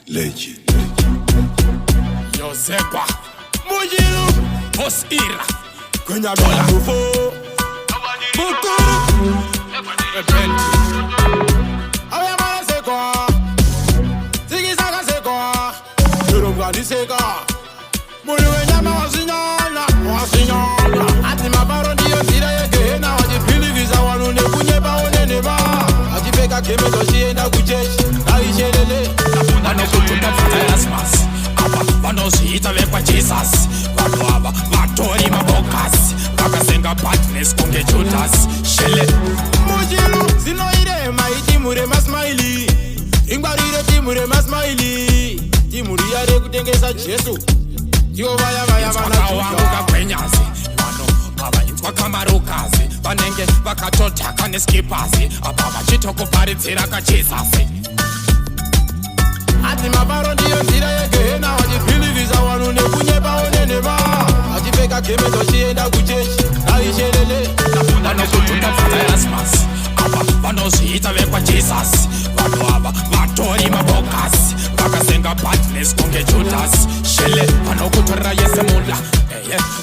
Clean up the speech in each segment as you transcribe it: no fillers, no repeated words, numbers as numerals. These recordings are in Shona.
Legend. Yosepa Mujiru Osira Kwenye dola mufo Bukuru Repenti Awe mara seko Tiki saka seko Yurungani seka Muriwe nyama wasinyana Wasinyana Ati mabaro ndiyo tira yeke Na wajipili giza wanune kunyeba oneneba Ajipeka keme doshienda kucheshi Na ishelele Vano kututa fata Erasmus Aba vano zita vekwa Jesus Vano aba vatori mabokas Vakasenga partners kunge Judas Shele Mujiru Sino ire maiti mure masmaili Ingbarire timure masmaili Timuri yare kutengesa Jesu Tiyo vaya vaya vana Wakawanguka kwenyazi Vano aba inzwa kamarukazi Vanenge vakatotaka neskipazi Aba vachitoko paridzira ka Jesus Ati mabaro ndiyo tira yegehena Wajipiligiza wanune kunyeba oneneba Ajipeka keme doshienda kucheshi Aishelele Vano kututa fata Erasmus Aba vano zita vekwa Jesus Vano aba vatori mabokas Vakasenga partners kunge Judas Shele vano kutorera yese mula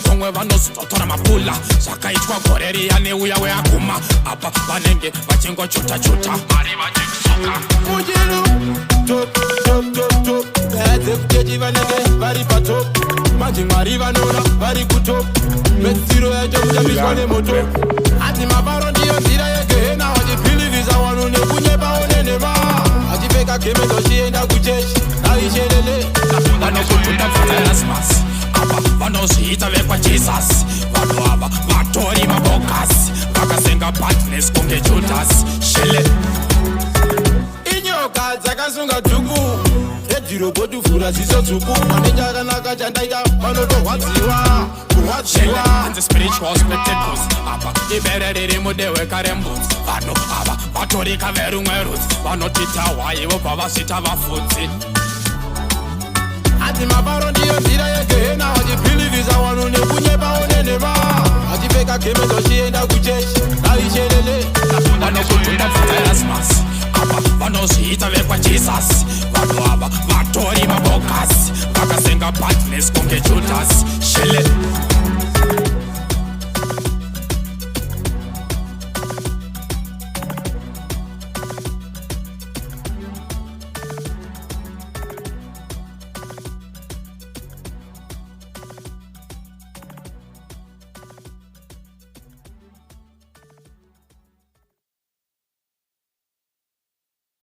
Vomwe vanozototora mapula Zvakaitwa goreri yaneuya weaguma Apa vanenge vachingochuta-chuta Mari vachikusuka Mujiru Top, top, top, top Beheze kuchechi vanenge vari patop Manje mwari vanona vari kutop Metsiro yacho kuchapishwa nemoto Ati mabaro ndiyo tira yegehena Wajipiligiza wanune kunyeba oneneba Ajipeka keme doshienda kucheshi Aishelele Vano kututa fata Erasmus Aba vano zita vekwa Jesus Vano aba vatori mabokas Vakasenga partners kunge Judas Shele Inyoka dzakasunga dhuku Edzirobhotu fura ziso dzuku Manechakanaka chandaita panotorwadziwa Shele Kurwadziwa and the spiritual spectacles Aba iberere rimudewe karembudzi Vano aba vatori kaverumwe rudzi Vanotita waivo pavasvita vafudzi Ati mabaro ndiyo tira yegehena Wajipiligiza wanune kunyeba oneneba Ajipeka keme doshienda kucheshi Aishelele Vano kututa fata Erasmus Aba vano zita vekwa Jesus Vano aba vatori mabokas Vakasenga partners kunge Judas Shele